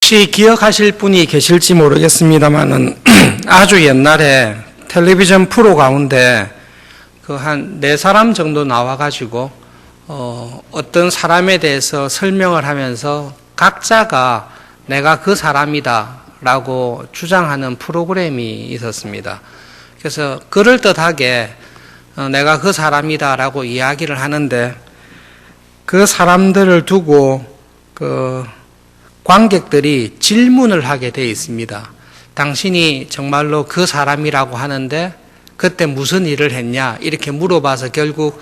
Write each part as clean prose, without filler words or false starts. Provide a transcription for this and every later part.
혹시 기억하실 분이 계실지 모르겠습니다만은 아주 옛날에 텔레비전 프로 가운데 그 한 4사람 정도 나와가지고 어떤 사람에 대해서 설명을 하면서 각자가 내가 그 사람이다 라고 주장하는 프로그램이 있었습니다. 그래서 그럴듯하게 내가 그 사람이다 라고 이야기를 하는데 그 사람들을 두고 그 관객들이 질문을 하게 되어 있습니다. 당신이 정말로 그 사람이라고 하는데 그때 무슨 일을 했냐 이렇게 물어봐서 결국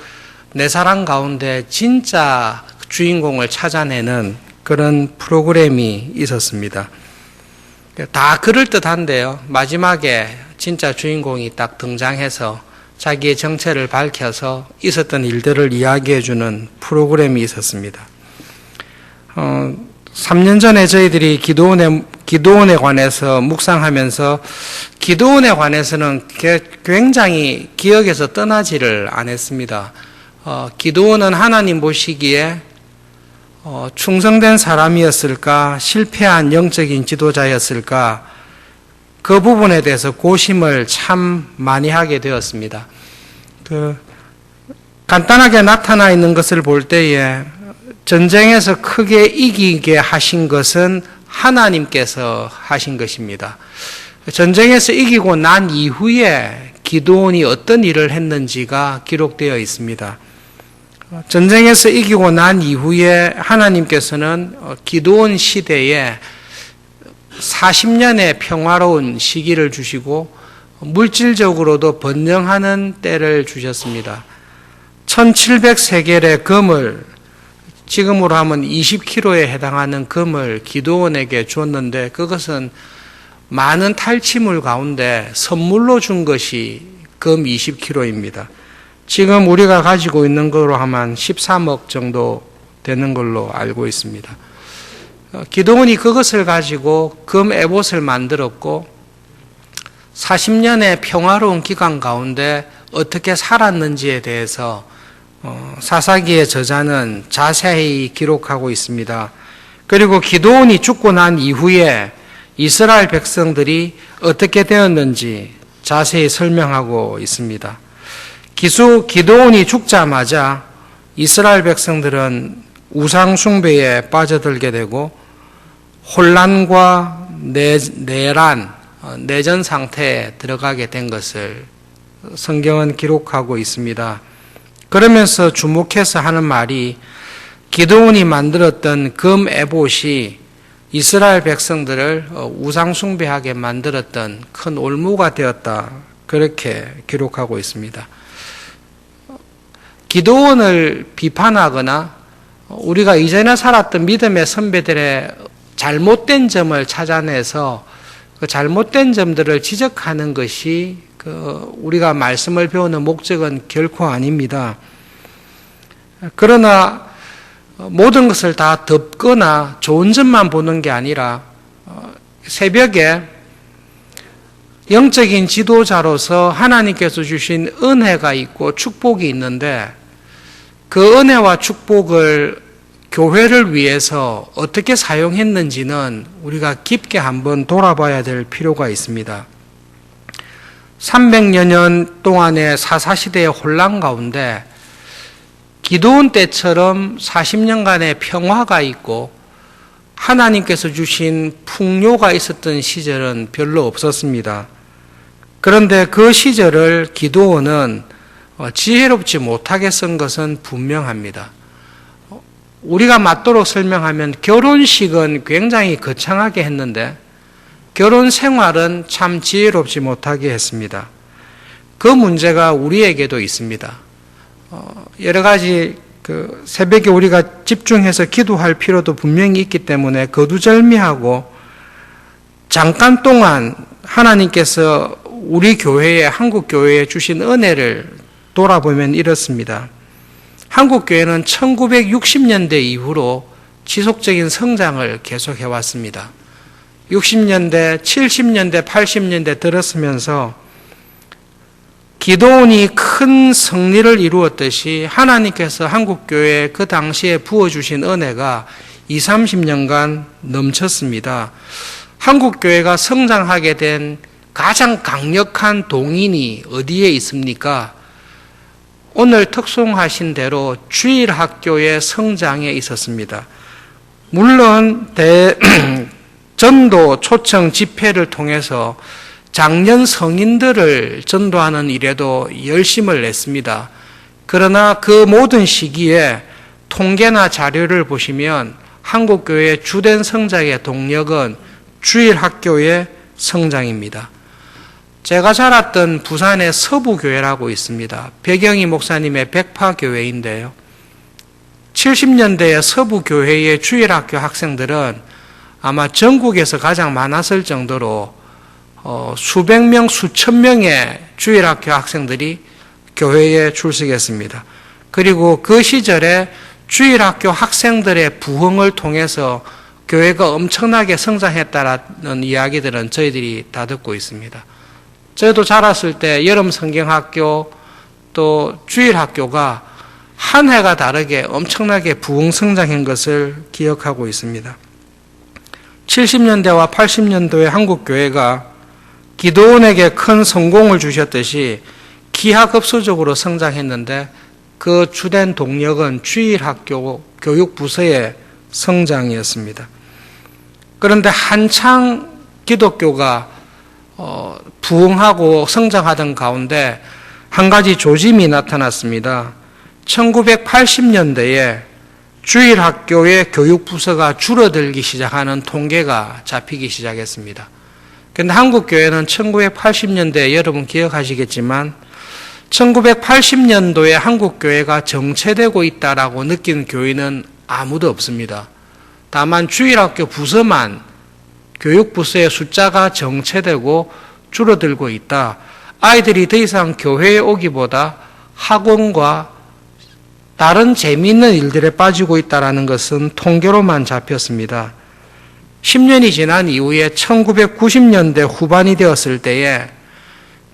4사람 가운데 진짜 주인공을 찾아내는 그런 프로그램이 있었습니다. 다 그럴듯한데요. 마지막에 진짜 주인공이 딱 등장해서 자기의 정체를 밝혀서 있었던 일들을 이야기해주는 프로그램이 있었습니다. 3년 전에 저희들이 기도원에 관해서 묵상하면서 기도원에 관해서는 굉장히 기억에서 떠나지를 않았습니다. 기도원은 하나님 보시기에 충성된 사람이었을까, 실패한 영적인 지도자였을까, 그 부분에 대해서 고심을 참 많이 하게 되었습니다. 간단하게 나타나 있는 것을 볼 때에 전쟁에서 크게 이기게 하신 것은 하나님께서 하신 것입니다. 전쟁에서 이기고 난 이후에 기드온이 어떤 일을 했는지가 기록되어 있습니다. 전쟁에서 이기고 난 이후에 하나님께서는 기드온 시대에 40년의 평화로운 시기를 주시고 물질적으로도 번영하는 때를 주셨습니다. 1700세겔의 금을 지금으로 하면 20kg에 해당하는 금을 기드온에게 줬는데 그것은 많은 탈취물 가운데 선물로 준 것이 금 20kg입니다. 지금 우리가 가지고 있는 거로 하면 13억 정도 되는 걸로 알고 있습니다. 기드온이 그것을 가지고 금 에봇을 만들었고 40년의 평화로운 기간 가운데 어떻게 살았는지에 대해서 사사기의 저자는 자세히 기록하고 있습니다. 그리고 기드온이 죽고 난 이후에 이스라엘 백성들이 어떻게 되었는지 자세히 설명하고 있습니다. 기드온이 죽자마자 이스라엘 백성들은 우상 숭배에 빠져들게 되고 혼란과 내전 상태에 들어가게 된 것을 성경은 기록하고 있습니다. 그러면서 주목해서 하는 말이 기드온이 만들었던 금 에봇이 이스라엘 백성들을 우상 숭배하게 만들었던 큰 올무가 되었다. 그렇게 기록하고 있습니다. 기드온을 비판하거나 우리가 이전에 살았던 믿음의 선배들의 잘못된 점을 찾아내서 그 잘못된 점들을 지적하는 것이 우리가 말씀을 배우는 목적은 결코 아닙니다. 그러나 모든 것을 다 덮거나 좋은 점만 보는 게 아니라 새벽에 영적인 지도자로서 하나님께서 주신 은혜가 있고 축복이 있는데 그 은혜와 축복을 교회를 위해서 어떻게 사용했는지는 우리가 깊게 한번 돌아봐야 될 필요가 있습니다. 300여 년 동안의 사사시대의 혼란 가운데 기드온 때처럼 40년간의 평화가 있고 하나님께서 주신 풍요가 있었던 시절은 별로 없었습니다. 그런데 그 시절을 기드온은 지혜롭지 못하게 쓴 것은 분명합니다. 우리가 맞도록 설명하면 결혼식은 굉장히 거창하게 했는데 결혼 생활은 참 지혜롭지 못하게 했습니다. 그 문제가 우리에게도 있습니다. 여러 가지 새벽에 우리가 집중해서 기도할 필요도 분명히 있기 때문에 거두절미하고 잠깐 동안 하나님께서 우리 교회에, 한국 교회에 주신 은혜를 돌아보면 이렇습니다. 한국 교회는 1960년대 이후로 지속적인 성장을 계속해 왔습니다. 60년대, 70년대, 80년대 들었으면서 기드온이 큰 승리를 이루었듯이 하나님께서 한국교회에 그 당시에 부어주신 은혜가 30년간 넘쳤습니다. 한국교회가 성장하게 된 가장 강력한 동인이 어디에 있습니까? 오늘 특송하신 대로 주일학교의 성장에 있었습니다. 물론 전도 초청 집회를 통해서 장년 성인들을 전도하는 일에도 열심을 냈습니다. 그러나 그 모든 시기에 통계나 자료를 보시면 한국교회의 주된 성장의 동력은 주일학교의 성장입니다. 제가 자랐던 부산의 서부교회라고 있습니다. 백영희 목사님의 백파교회인데요. 70년대의 서부교회의 주일학교 학생들은 아마 전국에서 가장 많았을 정도로 수백 명, 수천 명의 주일학교 학생들이 교회에 출석했습니다. 그리고 그 시절에 주일학교 학생들의 부흥을 통해서 교회가 엄청나게 성장했다라는 이야기들은 저희들이 다 듣고 있습니다. 저희도 자랐을 때 여름 성경학교 또 주일학교가 한 해가 다르게 엄청나게 부흥 성장한 것을 기억하고 있습니다. 70년대와 80년도에 한국교회가 기도원에게 큰 성공을 주셨듯이 기하급수적으로 성장했는데 그 주된 동력은 주일학교 교육부서의 성장이었습니다. 그런데 한창 기독교가 부흥하고 성장하던 가운데 한 가지 조짐이 나타났습니다. 1980년대에 주일학교의 교육부서가 줄어들기 시작하는 통계가 잡히기 시작했습니다. 그런데 한국교회는 1980년대 여러분 기억하시겠지만 1980년도에 한국교회가 정체되고 있다라고 느낀 교인은 아무도 없습니다. 다만 주일학교 부서만 교육부서의 숫자가 정체되고 줄어들고 있다. 아이들이 더 이상 교회에 오기보다 학원과 다른 재미있는 일들에 빠지고 있다는 것은 통계로만 잡혔습니다. 10년이 지난 이후에 1990년대 후반이 되었을 때에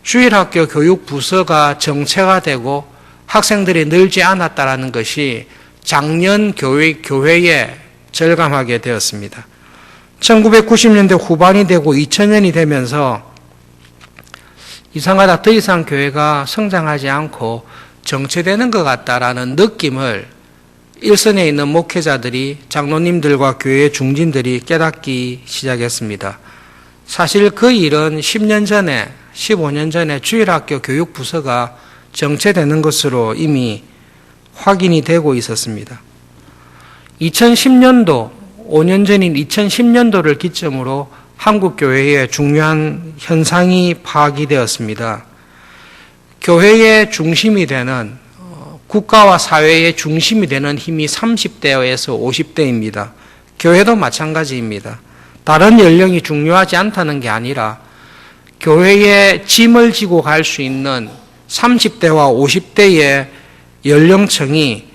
주일학교 교육부서가 정체가 되고 학생들이 늘지 않았다는 것이 작년 교회에 절감하게 되었습니다. 1990년대 후반이 되고 2000년이 되면서 이상하다, 더 이상 교회가 성장하지 않고 정체되는 것 같다라는 느낌을 일선에 있는 목회자들이, 장로님들과 교회 중진들이 깨닫기 시작했습니다. 사실 그 일은 10년 전에, 15년 전에 주일학교 교육부서가 정체되는 것으로 이미 확인이 되고 있었습니다. 2010년도, 5년 전인 2010년도를 기점으로 한국교회의 중요한 현상이 파악이 되었습니다. 교회의 중심이 되는, 국가와 사회의 중심이 되는 힘이 30대에서 50대입니다. 교회도 마찬가지입니다. 다른 연령이 중요하지 않다는 게 아니라 교회의 짐을 지고 갈 수 있는 30대와 50대의 연령층이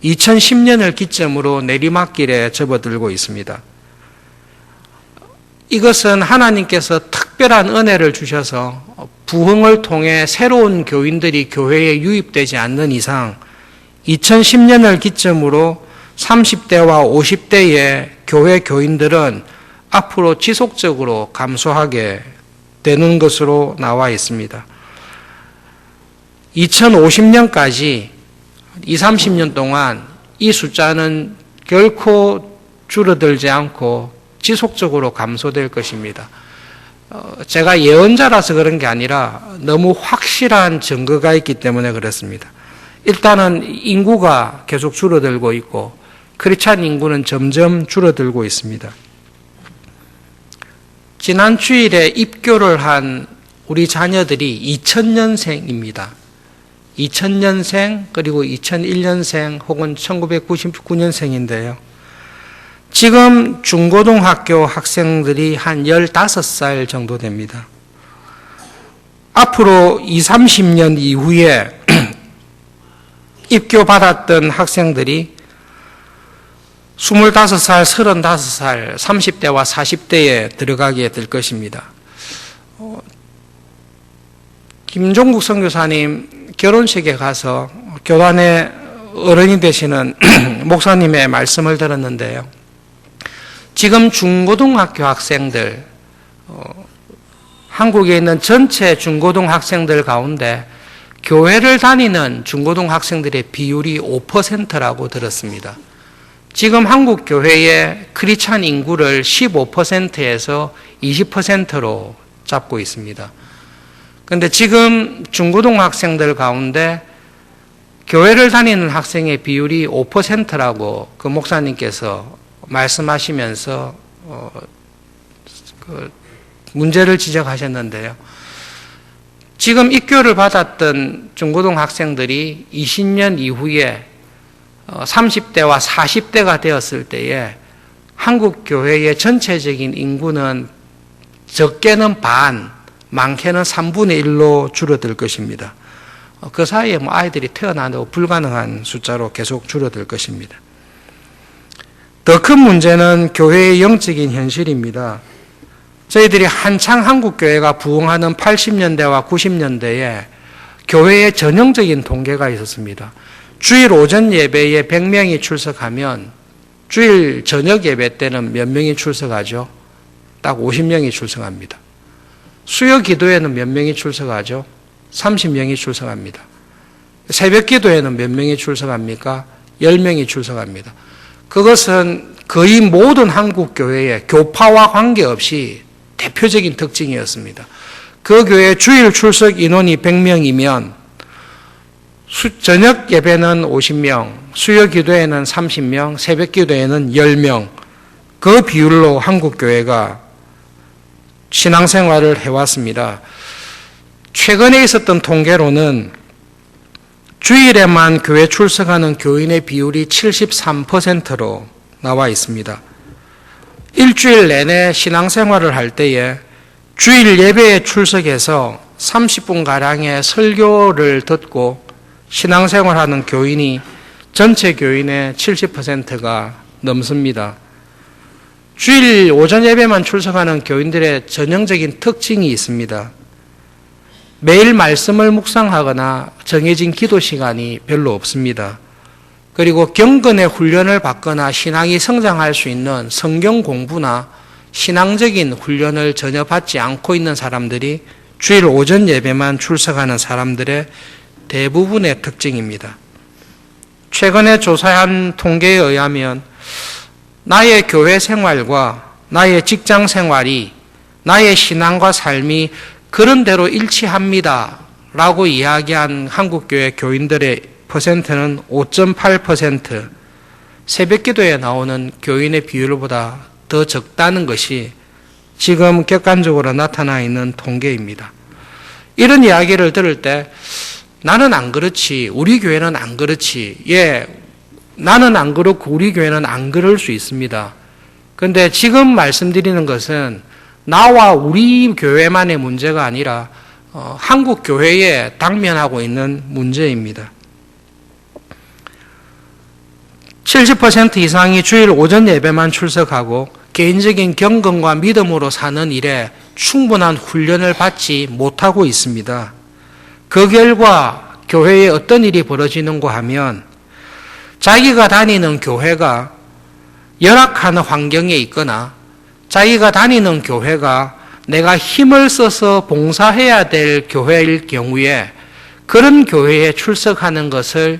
2010년을 기점으로 내리막길에 접어들고 있습니다. 이것은 하나님께서 특별한 은혜를 주셔서 부흥을 통해 새로운 교인들이 교회에 유입되지 않는 이상 2010년을 기점으로 30대와 50대의 교회 교인들은 앞으로 지속적으로 감소하게 되는 것으로 나와 있습니다. 2050년까지 20, 30년 동안 이 숫자는 결코 줄어들지 않고 지속적으로 감소될 것입니다. 제가 예언자라서 그런 게 아니라 너무 확실한 증거가 있기 때문에 그렇습니다. 일단은 인구가 계속 줄어들고 있고 크리스찬 인구는 점점 줄어들고 있습니다. 지난 주일에 입교를 한 우리 자녀들이 2000년생입니다. 2000년생 그리고 2001년생 혹은 1999년생인데요. 지금 중고등학교 학생들이 한 15살 정도 됩니다. 앞으로 20, 30년 이후에 입교받았던 학생들이 25살, 35살, 30대와 40대에 들어가게 될 것입니다. 김종국 선교사님 결혼식에 가서 교단의 어른이 되시는 목사님의 말씀을 들었는데요. 지금 중고등학교 학생들, 한국에 있는 전체 중고등학생들 가운데 교회를 다니는 중고등학생들의 비율이 5%라고 들었습니다. 지금 한국 교회의 크리스찬 인구를 15%에서 20%로 잡고 있습니다. 그런데 지금 중고등학생들 가운데 교회를 다니는 학생의 비율이 5%라고 그 목사님께서 말씀하시면서 문제를 지적하셨는데요. 지금 입교를 받았던 중고등학생들이 20년 이후에 30대와 40대가 되었을 때에 한국 교회의 전체적인 인구는 적게는 반, 많게는 3분의 1로 줄어들 것입니다. 그 사이에 아이들이 태어나도 불가능한 숫자로 계속 줄어들 것입니다. 더 큰 문제는 교회의 영적인 현실입니다. 저희들이 한창 한국교회가 부흥하는 80년대와 90년대에 교회의 전형적인 통계가 있었습니다. 주일 오전 예배에 100명이 출석하면 주일 저녁 예배 때는 몇 명이 출석하죠? 딱 50명이 출석합니다. 수요 기도에는 몇 명이 출석하죠? 30명이 출석합니다. 새벽 기도에는 몇 명이 출석합니까? 10명이 출석합니다. 그것은 거의 모든 한국 교회의 교파와 관계없이 대표적인 특징이었습니다. 그 교회 주일 출석 인원이 100명이면 저녁 예배는 50명, 수요 기도에는 30명, 새벽 기도에는 10명, 그 비율로 한국 교회가 신앙생활을 해왔습니다. 최근에 있었던 통계로는 주일에만 교회 출석하는 교인의 비율이 73%로 나와 있습니다. 일주일 내내 신앙생활을 할 때에 주일 예배에 출석해서 30분가량의 설교를 듣고 신앙생활하는 교인이 전체 교인의 70%가 넘습니다. 주일 오전 예배만 출석하는 교인들의 전형적인 특징이 있습니다. 매일 말씀을 묵상하거나 정해진 기도 시간이 별로 없습니다. 그리고 경건의 훈련을 받거나 신앙이 성장할 수 있는 성경 공부나 신앙적인 훈련을 전혀 받지 않고 있는 사람들이 주일 오전 예배만 출석하는 사람들의 대부분의 특징입니다. 최근에 조사한 통계에 의하면 나의 교회 생활과 나의 직장 생활이 나의 신앙과 삶이 그런 대로 일치합니다 라고 이야기한 한국교회 교인들의 퍼센트는 5.8%, 새벽 기도에 나오는 교인의 비율보다 더 적다는 것이 지금 객관적으로 나타나 있는 통계입니다. 이런 이야기를 들을 때 나는 안 그렇지, 우리 교회는 안 그렇지, 나는 안 그렇고 우리 교회는 안 그럴 수 있습니다. 그런데 지금 말씀드리는 것은 나와 우리 교회만의 문제가 아니라 한국 교회에 당면하고 있는 문제입니다. 70% 이상이 주일 오전 예배만 출석하고 개인적인 경건과 믿음으로 사는 일에 충분한 훈련을 받지 못하고 있습니다. 그 결과 교회에 어떤 일이 벌어지는가 하면 자기가 다니는 교회가 열악한 환경에 있거나 자기가 다니는 교회가 내가 힘을 써서 봉사해야 될 교회일 경우에 그런 교회에 출석하는 것을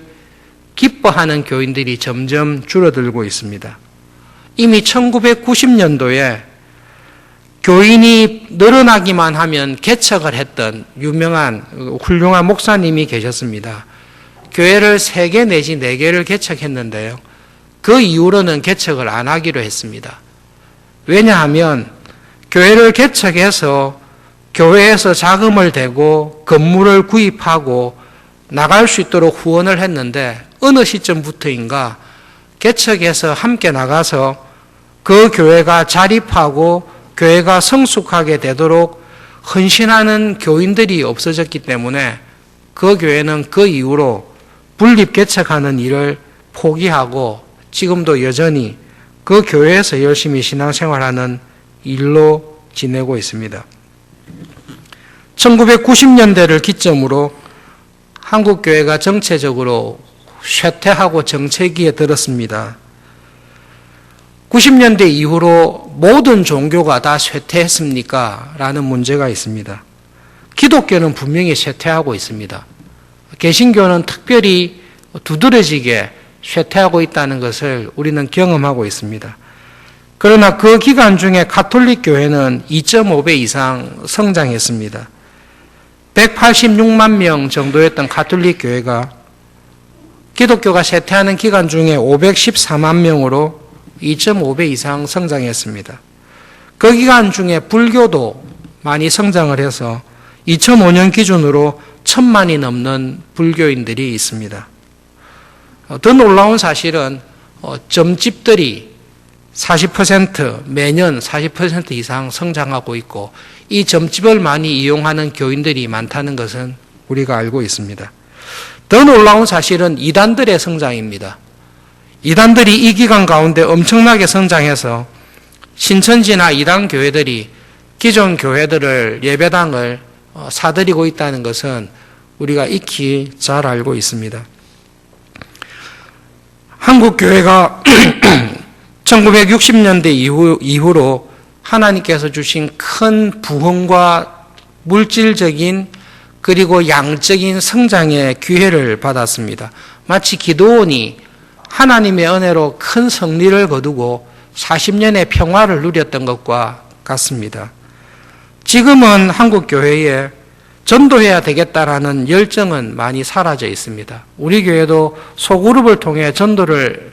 기뻐하는 교인들이 점점 줄어들고 있습니다. 이미 1990년도에 교인이 늘어나기만 하면 개척을 했던 유명한 훌륭한 목사님이 계셨습니다. 교회를 3개 내지 4개를 개척했는데요. 그 이후로는 개척을 안 하기로 했습니다. 왜냐하면 교회를 개척해서 교회에서 자금을 대고 건물을 구입하고 나갈 수 있도록 후원을 했는데 어느 시점부터인가 개척해서 함께 나가서 그 교회가 자립하고 교회가 성숙하게 되도록 헌신하는 교인들이 없어졌기 때문에 그 교회는 그 이후로 분립 개척하는 일을 포기하고 지금도 여전히 그 교회에서 열심히 신앙생활하는 일로 지내고 있습니다. 1990년대를 기점으로 한국교회가 정체적으로 쇠퇴하고 정체기에 들었습니다. 90년대 이후로 모든 종교가 다 쇠퇴했습니까? 라는 문제가 있습니다. 기독교는 분명히 쇠퇴하고 있습니다. 개신교는 특별히 두드러지게 쇠퇴하고 있다는 것을 우리는 경험하고 있습니다. 그러나 그 기간 중에 가톨릭 교회는 2.5배 이상 성장했습니다. 186만 명 정도였던 가톨릭 교회가 기독교가 쇠퇴하는 기간 중에 514만 명으로 2.5배 이상 성장했습니다. 그 기간 중에 불교도 많이 성장을 해서 2005년 기준으로 1,000만이 넘는 불교인들이 있습니다. 더 놀라운 사실은 점집들이 40% 매년 40% 이상 성장하고 있고 이 점집을 많이 이용하는 교인들이 많다는 것은 우리가 알고 있습니다. 더 놀라운 사실은 이단들의 성장입니다. 이단들이 이 기간 가운데 엄청나게 성장해서 신천지나 이단 교회들이 기존 교회들을 예배당을 사들이고 있다는 것은 우리가 익히 잘 알고 있습니다. 한국 교회가 1960년대 이후로 하나님께서 주신 큰 부흥과 물질적인 그리고 양적인 성장의 기회를 받았습니다. 마치 기도원이 하나님의 은혜로 큰 승리를 거두고 40년의 평화를 누렸던 것과 같습니다. 지금은 한국 교회에 전도해야 되겠다라는 열정은 많이 사라져 있습니다. 우리 교회도 소그룹을 통해 전도를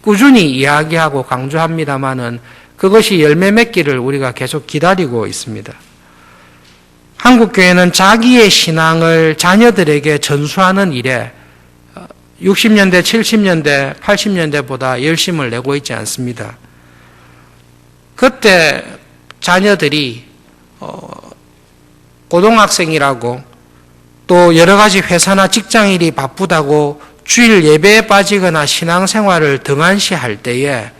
꾸준히 이야기하고 강조합니다마는 그것이 열매 맺기를 우리가 계속 기다리고 있습니다. 한국 교회는 자기의 신앙을 자녀들에게 전수하는 일에 60년대, 70년대, 80년대보다 열심을 내고 있지 않습니다. 그때 자녀들이 고등학생이라고 또 여러 가지 회사나 직장일이 바쁘다고 주일 예배에 빠지거나 신앙생활을 등한시할 때에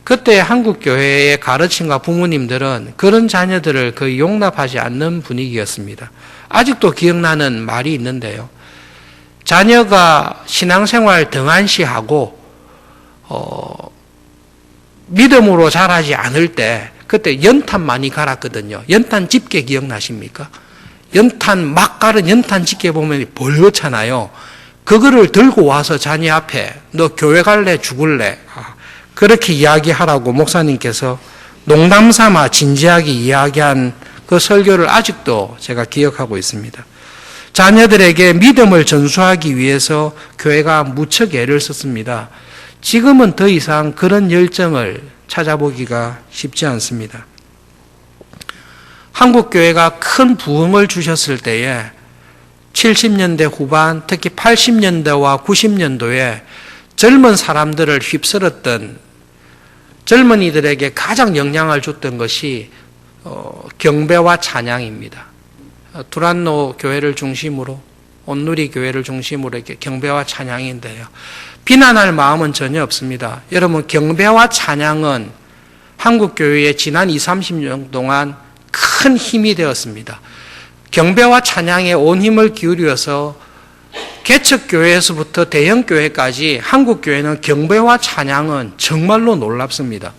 그때 한국교회의 가르침과 부모님들은 그런 자녀들을 거의 용납하지 않는 분위기였습니다. 아직도 기억나는 말이 있는데요. 자녀가 신앙생활 등한시하고 믿음으로 자라지 않을 때 그때 연탄 많이 갈았거든요. 연탄 집게 기억나십니까? 연탄 막 갈은 연탄 집게 보면 벌겋잖아요. 그거를 들고 와서 자녀 앞에 너 교회 갈래 죽을래 그렇게 이야기하라고 목사님께서 농담 삼아 진지하게 이야기한 그 설교를 아직도 제가 기억하고 있습니다. 자녀들에게 믿음을 전수하기 위해서 교회가 무척 애를 썼습니다. 지금은 더 이상 그런 열정을 찾아보기가 쉽지 않습니다. 한국교회가 큰 부흥을 주셨을 때에 70년대 후반, 특히 80년대와 90년도에 젊은 사람들을 휩쓸었던 젊은이들에게 가장 영향을 줬던 것이 경배와 찬양입니다. 두란노 교회를 중심으로 온누리 교회를 중심으로 이렇게 경배와 찬양인데요. 비난할 마음은 전혀 없습니다. 여러분 경배와 찬양은 한국교회의 지난 20, 30년 동안 큰 힘이 되었습니다. 경배와 찬양에 온 힘을 기울여서 개척교회에서부터 대형교회까지 한국교회는 경배와 찬양은 정말로 놀랍습니다.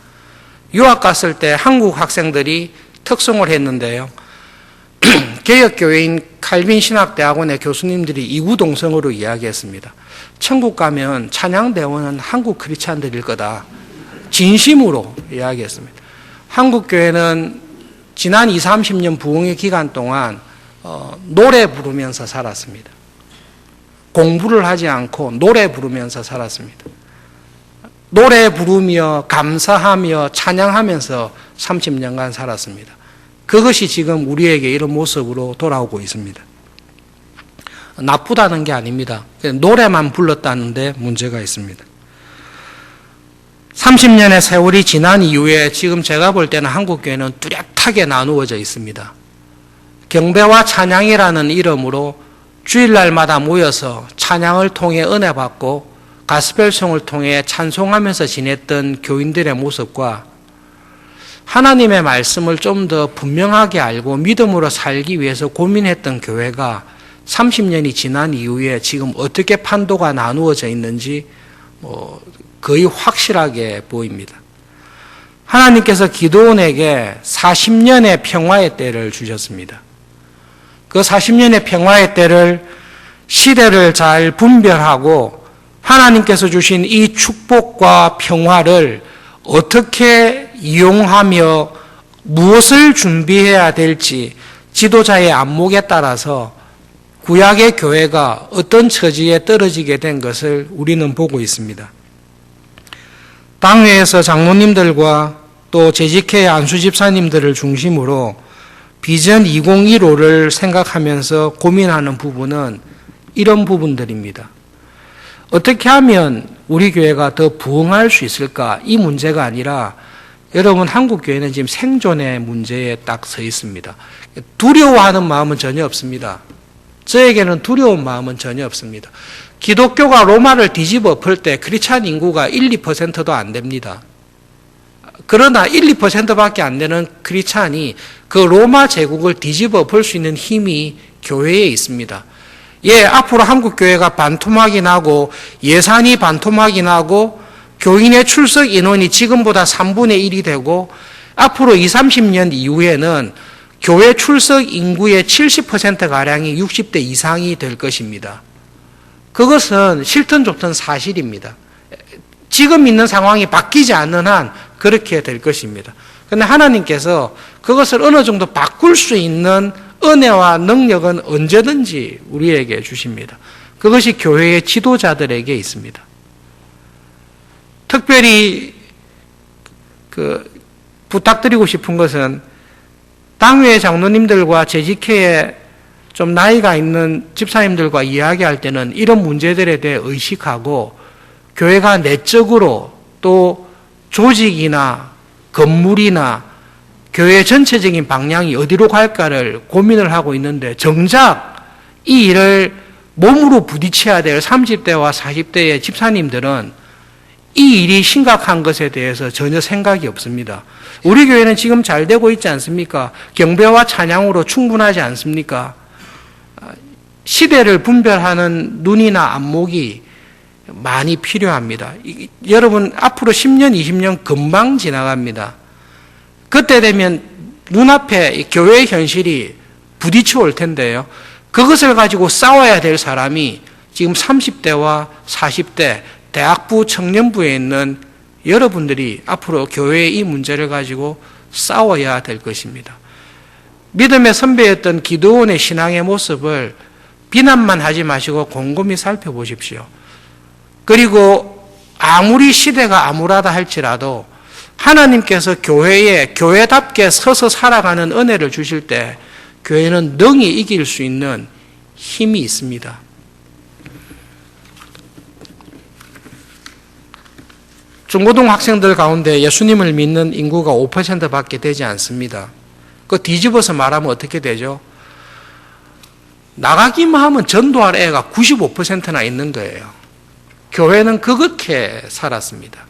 유학 갔을 때 한국 학생들이 특송을 했는데요. 개혁교회인 칼빈신학대학원의 교수님들이 이구동성으로 이야기했습니다. 천국 가면 찬양대원은 한국 크리스찬들일 거다. 진심으로 이야기했습니다. 한국교회는 지난 20, 30년 부흥의 기간 동안 노래 부르면서 살았습니다. 공부를 하지 않고 노래 부르면서 살았습니다. 노래 부르며 감사하며 찬양하면서 30년간 살았습니다. 그것이 지금 우리에게 이런 모습으로 돌아오고 있습니다. 나쁘다는 게 아닙니다. 노래만 불렀다는데 문제가 있습니다. 30년의 세월이 지난 이후에 지금 제가 볼 때는 한국교회는 뚜렷하게 나누어져 있습니다. 경배와 찬양이라는 이름으로 주일날마다 모여서 찬양을 통해 은혜 받고 가스펠송을 통해 찬송하면서 지냈던 교인들의 모습과 하나님의 말씀을 좀 더 분명하게 알고 믿음으로 살기 위해서 고민했던 교회가 30년이 지난 이후에 지금 어떻게 판도가 나누어져 있는지 거의 확실하게 보입니다. 하나님께서 기드온에게 40년의 평화의 때를 주셨습니다. 그 40년의 평화의 때를 시대를 잘 분별하고 하나님께서 주신 이 축복과 평화를 어떻게 이용하며 무엇을 준비해야 될지 지도자의 안목에 따라서 구약의 교회가 어떤 처지에 떨어지게 된 것을 우리는 보고 있습니다. 당회에서 장로님들과 또 재직회 안수 집사님들을 중심으로 비전 2015를 생각하면서 고민하는 부분은 이런 부분들입니다. 어떻게 하면 우리 교회가 더 부흥할 수 있을까? 이 문제가 아니라 여러분 한국 교회는 지금 생존의 문제에 딱 서 있습니다. 두려워하는 마음은 전혀 없습니다. 저에게는 두려운 마음은 전혀 없습니다. 기독교가 로마를 뒤집어 엎을 때 크리스찬 인구가 1, 2%도 안 됩니다. 그러나 1, 2%밖에 안 되는 크리스찬이 그 로마 제국을 뒤집어 엎을 수 있는 힘이 교회에 있습니다. 예, 앞으로 한국 교회가 반토막이 나고 예산이 반토막이 나고 교인의 출석 인원이 지금보다 3분의 1이 되고 앞으로 20, 30년 이후에는 교회 출석 인구의 70%가량이 60대 이상이 될 것입니다. 그것은 싫든 좋든 사실입니다. 지금 있는 상황이 바뀌지 않는 한 그렇게 될 것입니다. 그런데 하나님께서 그것을 어느 정도 바꿀 수 있는 은혜와 능력은 언제든지 우리에게 주십니다. 그것이 교회의 지도자들에게 있습니다. 특별히 부탁드리고 싶은 것은 당회 장로님들과 재직회에 좀 나이가 있는 집사님들과 이야기할 때는 이런 문제들에 대해 의식하고 교회가 내적으로 또 조직이나 건물이나 교회 전체적인 방향이 어디로 갈까를 고민을 하고 있는데 정작 이 일을 몸으로 부딪혀야 될 30대와 40대의 집사님들은 이 일이 심각한 것에 대해서 전혀 생각이 없습니다. 우리 교회는 지금 잘 되고 있지 않습니까? 경배와 찬양으로 충분하지 않습니까? 시대를 분별하는 눈이나 안목이 많이 필요합니다. 여러분 앞으로 10년, 20년 금방 지나갑니다. 그때 되면 눈앞에 교회의 현실이 부딪혀 올 텐데요. 그것을 가지고 싸워야 될 사람이 지금 30대와 40대 대학부 청년부에 있는 여러분들이 앞으로 교회의 이 문제를 가지고 싸워야 될 것입니다. 믿음의 선배였던 기드온의 신앙의 모습을 비난만 하지 마시고 곰곰이 살펴보십시오. 그리고 아무리 시대가 암울하다 할지라도 하나님께서 교회에 교회답게 서서 살아가는 은혜를 주실 때 교회는 능히 이길 수 있는 힘이 있습니다. 중고등 학생들 가운데 예수님을 믿는 인구가 5%밖에 되지 않습니다. 그 뒤집어서 말하면 어떻게 되죠? 나가기만 하면 전도할 애가 95%나 있는 거예요. 교회는 그렇게 살았습니다.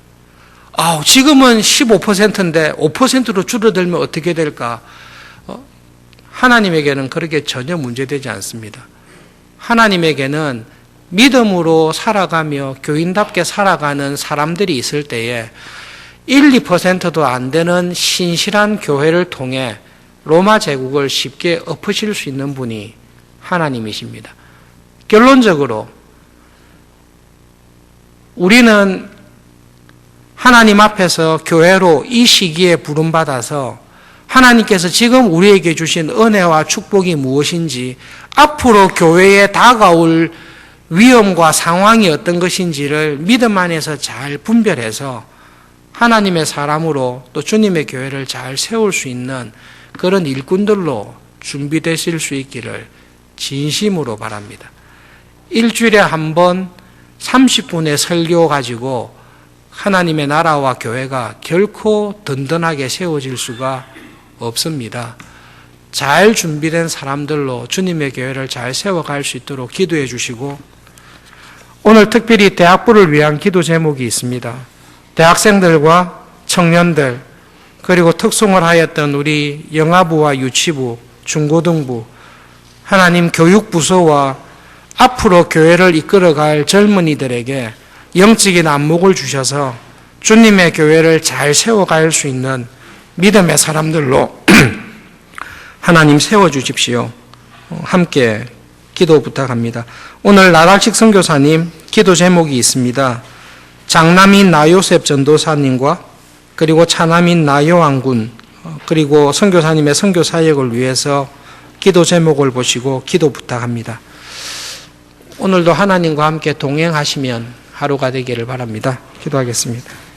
지금은 15%인데 5%로 줄어들면 어떻게 될까? 하나님에게는 그렇게 전혀 문제되지 않습니다. 하나님에게는 믿음으로 살아가며 교인답게 살아가는 사람들이 있을 때에 1, 2%도 안 되는 신실한 교회를 통해 로마 제국을 쉽게 엎으실 수 있는 분이 하나님이십니다. 결론적으로 우리는 하나님 앞에서 교회로 이 시기에 부름받아서 하나님께서 지금 우리에게 주신 은혜와 축복이 무엇인지 앞으로 교회에 다가올 위험과 상황이 어떤 것인지를 믿음 안에서 잘 분별해서 하나님의 사람으로 또 주님의 교회를 잘 세울 수 있는 그런 일꾼들로 준비되실 수 있기를 진심으로 바랍니다. 일주일에 한 번 30분의 설교 가지고 하나님의 나라와 교회가 결코 든든하게 세워질 수가 없습니다. 잘 준비된 사람들로 주님의 교회를 잘 세워갈 수 있도록 기도해 주시고, 오늘 특별히 대학부를 위한 기도 제목이 있습니다. 대학생들과 청년들, 그리고 특송을 하였던 우리 영아부와 유치부, 중고등부, 하나님 교육부서와 앞으로 교회를 이끌어갈 젊은이들에게 영적인 안목을 주셔서 주님의 교회를 잘 세워갈 수 있는 믿음의 사람들로 하나님 세워주십시오. 함께 기도 부탁합니다. 오늘 나달식 선교사님 기도 제목이 있습니다. 장남인 나요셉 전도사님과 그리고 차남인 나요한군 그리고 선교사님의 선교 사역을 위해서 기도 제목을 보시고 기도 부탁합니다. 오늘도 하나님과 함께 동행하시면 하루가 되기를 바랍니다. 기도하겠습니다.